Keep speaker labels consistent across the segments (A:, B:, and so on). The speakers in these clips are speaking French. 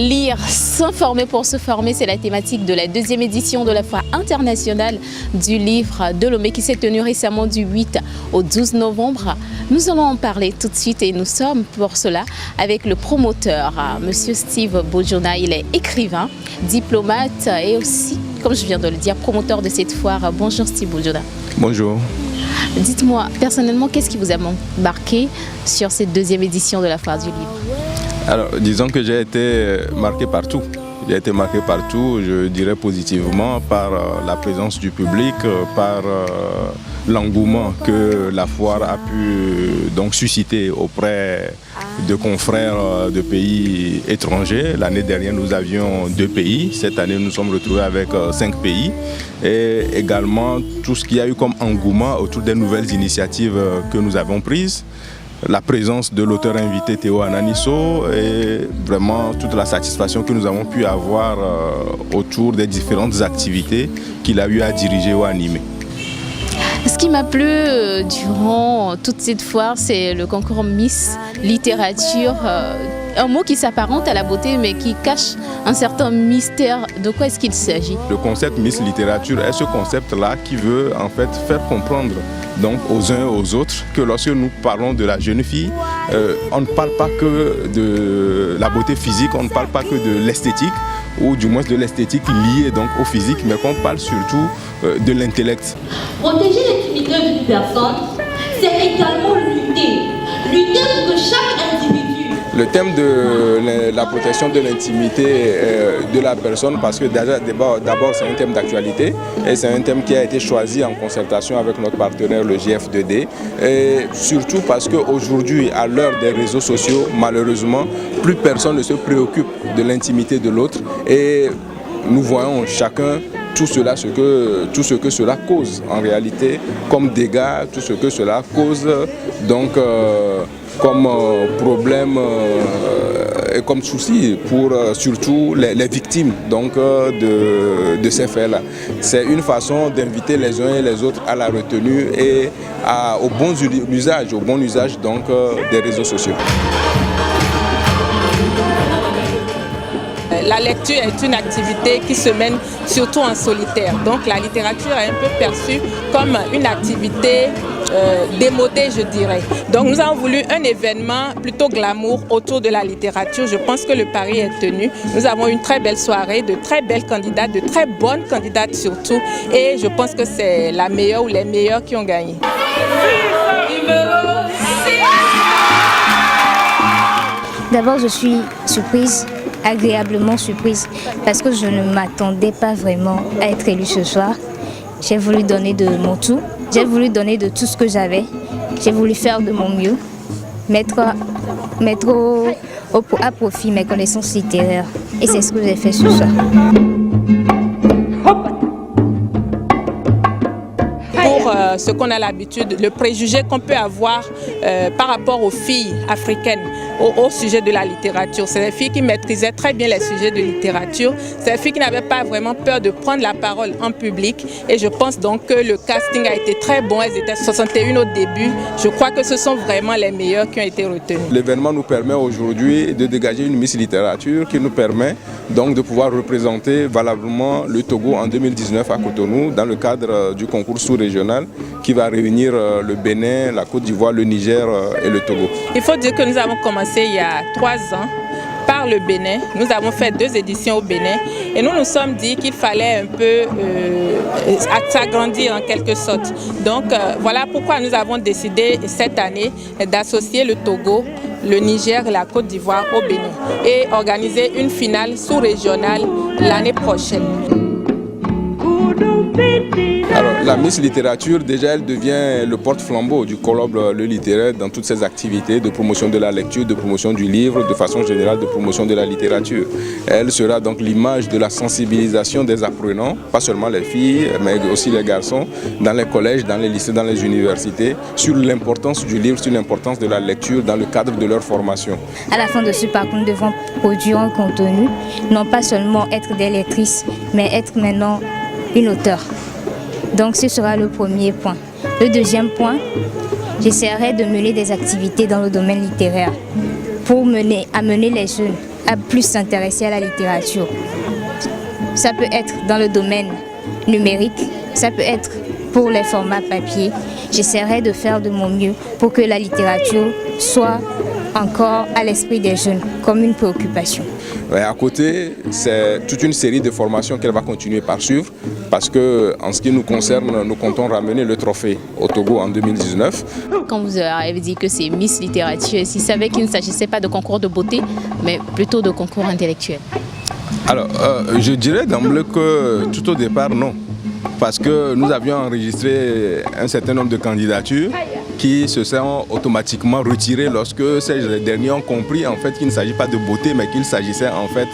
A: Lire, s'informer pour se former, c'est la thématique de la deuxième édition de la Foire internationale du livre de Lomé qui s'est tenue récemment du 8 au 12 novembre. Nous allons en parler tout de suite et nous sommes pour cela avec le promoteur, Monsieur Steve Bojona. Il est écrivain, diplomate et aussi, comme je viens de le dire, promoteur de cette foire. Bonjour Steve Bojona.
B: Bonjour.
A: Dites-moi, personnellement, qu'est-ce qui vous a marqué sur cette deuxième édition de la Foire du livre?
B: Alors, disons que j'ai été marqué partout. J'ai été marqué partout, je dirais positivement, par la présence du public, par l'engouement que la foire a pu donc susciter auprès de confrères de pays étrangers. L'année dernière, nous avions 2 pays. Cette année, nous sommes retrouvés avec 5 pays. Et également, tout ce qu'il y a eu comme engouement autour des nouvelles initiatives que nous avons prises. La présence de l'auteur invité Théo Ananisso et vraiment toute la satisfaction que nous avons pu avoir autour des différentes activités qu'il a eu à diriger ou à animer.
A: Ce qui m'a plu durant toute cette foire, c'est le concours Miss Littérature. Un mot qui s'apparente à la beauté mais qui cache un certain mystère. De quoi est-ce qu'il s'agit? Le concept Miss Littérature est ce concept-là qui veut en fait faire comprendre donc aux uns et aux autres que lorsque nous parlons de la jeune fille, on ne parle pas que de la beauté physique, on ne parle pas que de l'esthétique, ou du moins de l'esthétique liée donc au physique, mais qu'on parle surtout de l'intellect.
C: Protéger l'intimité d'une personne, c'est également lutter pour que chaque individu.
B: Le thème de la protection de l'intimité de la personne, parce que d'abord c'est un thème d'actualité et c'est un thème qui a été choisi en concertation avec notre partenaire le GF2D, et surtout parce qu'aujourd'hui, à l'heure des réseaux sociaux, malheureusement, plus personne ne se préoccupe de l'intimité de l'autre et nous voyons chacun tout ce que cela cause en réalité comme dégâts, tout ce que cela cause donc comme problème et comme souci pour surtout les victimes donc, de ces faits-là. C'est une façon d'inviter les uns et les autres à la retenue et au bon usage donc, des réseaux sociaux.
D: La lecture est une activité qui se mène surtout en solitaire. Donc la littérature est un peu perçue comme une activité démodée, je dirais. Donc nous avons voulu un événement plutôt glamour autour de la littérature. Je pense que le pari est tenu. Nous avons une très belle soirée, de très belles candidates, de très bonnes candidates surtout. Et je pense que c'est la meilleure ou les meilleures qui ont gagné.
E: D'abord, je suis surprise, agréablement surprise, parce que je ne m'attendais pas vraiment à être élue ce soir. J'ai voulu donner de mon tout, j'ai voulu donner de tout ce que j'avais, j'ai voulu faire de mon mieux, mettre à profit mes connaissances littéraires, et c'est ce que j'ai fait ce soir.
D: Pour ce qu'on a l'habitude, le préjugé qu'on peut avoir par rapport aux filles africaines au sujet de la littérature. C'est des filles qui maîtrisaient très bien les sujets de littérature. C'est des filles qui n'avaient pas vraiment peur de prendre la parole en public. Et je pense donc que le casting a été très bon. Elles étaient 61 au début. Je crois que ce sont vraiment les meilleures qui ont été retenues.
B: L'événement nous permet aujourd'hui de dégager une Miss Littérature qui nous permet donc de pouvoir représenter valablement le Togo en 2019 à Cotonou dans le cadre du concours sous-régional qui va réunir le Bénin, la Côte d'Ivoire, le Niger et le Togo.
D: Il faut dire que nous avons commencé il y a 3 ans par le Bénin. Nous avons fait 2 éditions au Bénin et nous nous sommes dit qu'il fallait un peu s'agrandir en quelque sorte. Donc voilà pourquoi nous avons décidé cette année d'associer le Togo, le Niger et la Côte d'Ivoire au Bénin et organiser une finale sous-régionale l'année prochaine.
B: Alors, la Miss Littérature, déjà, elle devient le porte-flambeau du colloque le littéraire dans toutes ses activités de promotion de la lecture, de promotion du livre, de façon générale de promotion de la littérature. Elle sera donc l'image de la sensibilisation des apprenants, pas seulement les filles, mais aussi les garçons, dans les collèges, dans les lycées, dans les universités, sur l'importance du livre, sur l'importance de la lecture dans le cadre de leur formation.
E: À la fin de ce parcours, nous devons produire un contenu, non pas seulement être des lectrices, mais être maintenant une auteure. Donc ce sera le premier point. Le deuxième point, j'essaierai de mener des activités dans le domaine littéraire pour amener les jeunes à plus s'intéresser à la littérature. Ça peut être dans le domaine numérique, ça peut être pour les formats papier. J'essaierai de faire de mon mieux pour que la littérature soit encore à l'esprit des jeunes comme une préoccupation.
B: Ouais, à côté, c'est toute une série de formations qu'elle va continuer par suivre parce que, en ce qui nous concerne, nous comptons ramener le trophée au Togo en 2019.
A: Quand vous avez dit que c'est Miss Littérature, s'ils savaient qu'il ne s'agissait pas de concours de beauté, mais plutôt de concours intellectuel.
B: Alors, je dirais d'emblée que tout au départ, non. Parce que nous avions enregistré un certain nombre de candidatures qui se sont automatiquement retirées lorsque ces derniers ont compris en fait qu'il ne s'agit pas de beauté, mais qu'il s'agissait en fait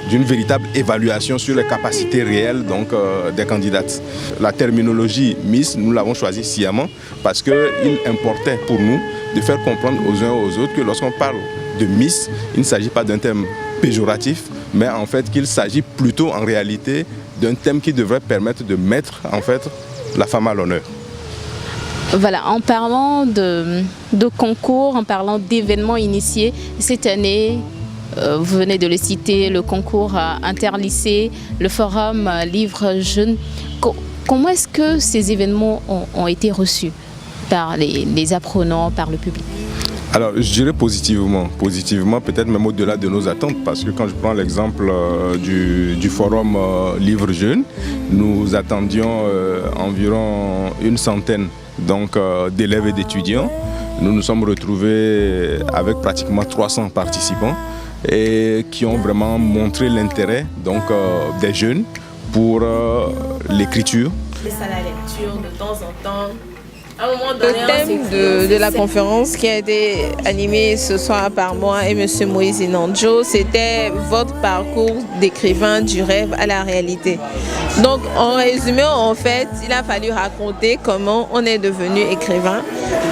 B: d'une véritable évaluation sur les capacités réelles donc, des candidates. La terminologie Miss, nous l'avons choisie sciemment parce qu'il importait pour nous de faire comprendre aux uns et aux autres que lorsqu'on parle de Miss, il ne s'agit pas d'un thème péjoratif, mais en fait qu'il s'agit plutôt en réalité d'un thème qui devrait permettre de mettre en fait la femme à l'honneur.
A: Voilà, en parlant de concours, en parlant d'événements initiés, cette année, vous venez de le citer, le concours interlycée, le forum Livre Jeune. Comment est-ce que ces événements ont été reçus par les apprenants, par le public?
B: Alors, je dirais positivement peut-être même au-delà de nos attentes, parce que quand je prends l'exemple du forum Livre Jeune, nous attendions environ une centaine d'élèves et d'étudiants. Nous nous sommes retrouvés avec pratiquement 300 participants et qui ont vraiment montré l'intérêt des jeunes pour l'écriture.
F: C'est ça la lecture de temps en temps.
D: Le thème de la conférence qui a été animée ce soir par moi et M. Moïse Inandjo, c'était votre parcours d'écrivain du rêve à la réalité. Donc en résumé, en fait, il a fallu raconter comment on est devenu écrivain,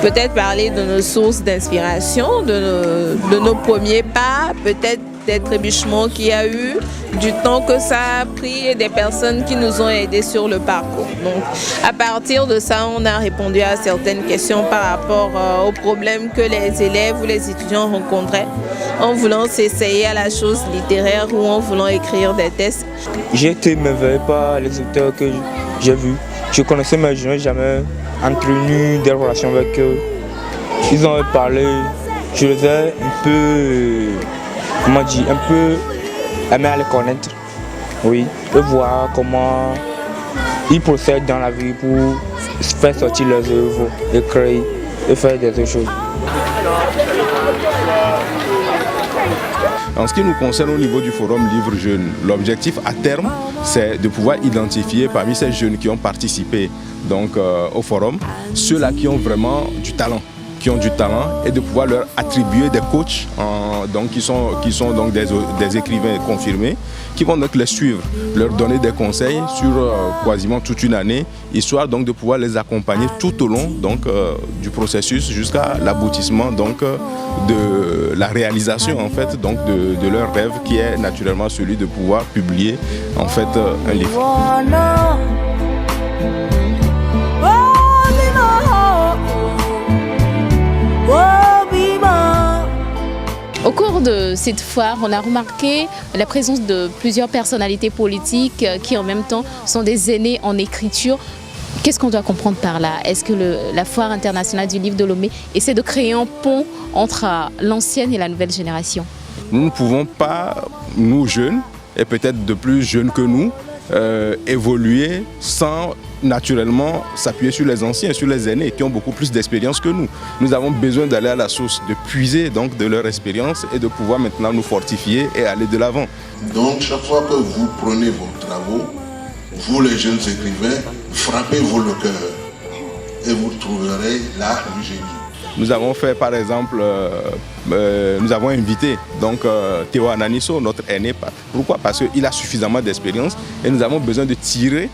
D: peut-être parler de nos sources d'inspiration, de nos premiers pas, peut-être des trébuchements qu'il y a eu, du temps que ça a pris et des personnes qui nous ont aidés sur le parcours. Donc, à partir de ça, on a répondu à certaines questions par rapport aux problèmes que les élèves ou les étudiants rencontraient en voulant s'essayer à la chose littéraire ou en voulant écrire des textes.
G: J'ai été émerveillé par les auteurs que j'ai vus. Je connaissais mais je n'ai jamais entretenu des relations avec eux. Ils ont parlé, je les ai un peu aimé à les connaître, oui, et voir comment ils procèdent dans la vie pour faire sortir leurs œuvres, écrire et faire des autres choses.
B: En ce qui nous concerne au niveau du forum Livre Jeune, l'objectif à terme, c'est de pouvoir identifier parmi ces jeunes qui ont participé au forum, ceux-là qui ont vraiment du talent. Et de pouvoir leur attribuer des coachs qui sont donc des écrivains confirmés qui vont donc les suivre, leur donner des conseils sur quasiment toute une année, histoire donc de pouvoir les accompagner tout au long du processus jusqu'à l'aboutissement de la réalisation en fait de leur rêve qui est naturellement celui de pouvoir publier en fait un livre.
A: Au cours de cette foire, on a remarqué la présence de plusieurs personnalités politiques qui en même temps sont des aînés en écriture. Qu'est-ce qu'on doit comprendre par là? Est-ce que la foire internationale du livre de Lomé essaie de créer un pont entre l'ancienne et la nouvelle génération?
B: Nous ne pouvons pas, nous jeunes, et peut-être de plus jeunes que nous, évoluer sans naturellement s'appuyer sur les anciens, sur les aînés qui ont beaucoup plus d'expérience que nous. Nous avons besoin d'aller à la source, de puiser donc de leur expérience et de pouvoir maintenant nous fortifier et aller de l'avant.
H: Donc chaque fois que vous prenez vos travaux, vous les jeunes écrivains, frappez-vous le cœur et vous trouverez là le génie.
B: Nous avons fait par exemple, nous avons invité Théo Ananiso, notre aîné. Pourquoi? Parce qu'il a suffisamment d'expérience et nous avons besoin de tirer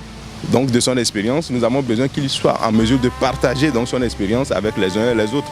B: de son expérience. Nous avons besoin qu'il soit en mesure de partager son expérience avec les uns et les autres.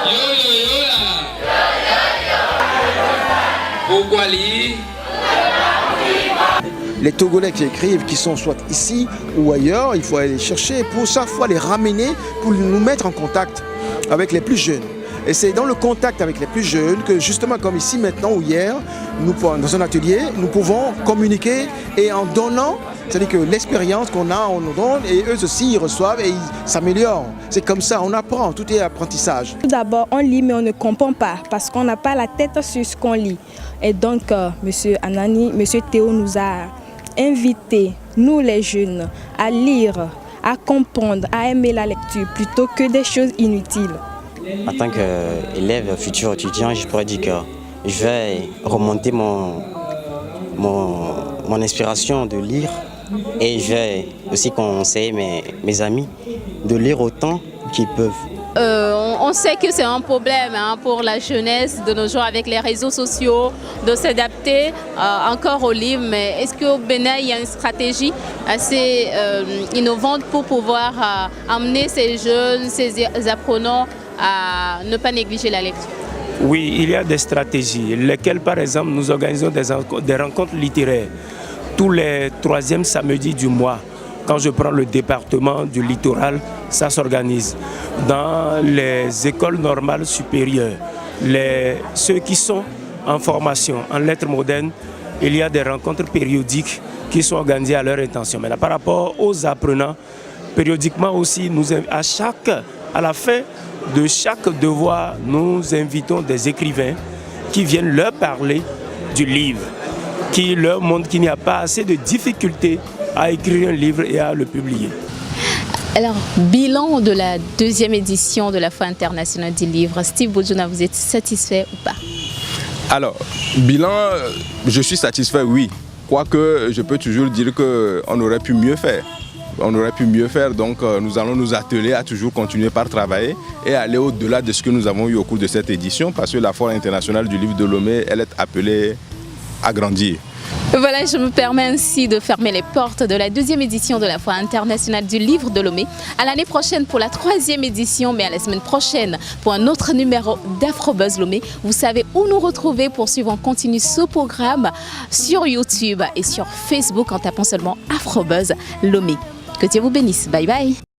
I: Les Togolais qui écrivent, qui sont soit ici ou ailleurs, il faut aller les chercher pour chaque fois les ramener, pour nous mettre en contact avec les plus jeunes. Et c'est dans le contact avec les plus jeunes que justement comme ici maintenant ou hier, nous, dans un atelier, nous pouvons communiquer et en donnant, c'est-à-dire que l'expérience qu'on a, on nous donne et eux aussi ils reçoivent et ils s'améliorent. C'est comme ça, on apprend, tout est apprentissage.
J: Tout d'abord, on lit mais on ne comprend pas parce qu'on n'a pas la tête sur ce qu'on lit. Et donc, M. Anani, M. Théo nous a invités, nous les jeunes, à lire, à comprendre, à aimer la lecture plutôt que des choses inutiles.
K: En tant qu'élève, futur étudiant, je pourrais dire que je vais remonter mon inspiration de lire et je vais aussi conseiller mes amis de lire autant qu'ils peuvent.
A: On sait que c'est un problème pour la jeunesse de nos jours avec les réseaux sociaux, de s'adapter encore aux livres. Mais est-ce qu'au Bénin, il y a une stratégie assez innovante pour pouvoir amener ces jeunes, ces apprenants à ne pas négliger la lecture?
L: Oui, il y a des stratégies, lesquelles par exemple nous organisons des rencontres littéraires tous les 3e samedis du mois. Quand je prends le département du littoral, ça s'organise. Dans les écoles normales supérieures, ceux qui sont en formation, en lettres modernes, il y a des rencontres périodiques qui sont organisées à leur intention. Mais là, par rapport aux apprenants, périodiquement aussi, à la fin de chaque devoir, nous invitons des écrivains qui viennent leur parler du livre, qui leur montrent qu'il n'y a pas assez de difficultés à écrire un livre et à le publier.
A: Alors, bilan de la 2e édition de la Foire internationale du livre. Steve Bojuna, vous êtes satisfait ou pas?
B: Alors, bilan, je suis satisfait, oui. Quoique, je peux toujours dire qu'on aurait pu mieux faire. On aurait pu mieux faire, donc nous allons nous atteler à toujours continuer par travailler et aller au-delà de ce que nous avons eu au cours de cette édition, parce que la Foire internationale du livre de Lomé, elle est appelée à grandir.
A: Voilà, je me permets ainsi de fermer les portes de la 2e édition de la Foire internationale du livre de Lomé. À l'année prochaine pour la 3e édition, mais à la semaine prochaine pour un autre numéro d'Afrobuzz Lomé. Vous savez où nous retrouver pour suivre en continu ce programme sur YouTube et sur Facebook en tapant seulement Afrobuzz Lomé. Que Dieu vous bénisse. Bye bye.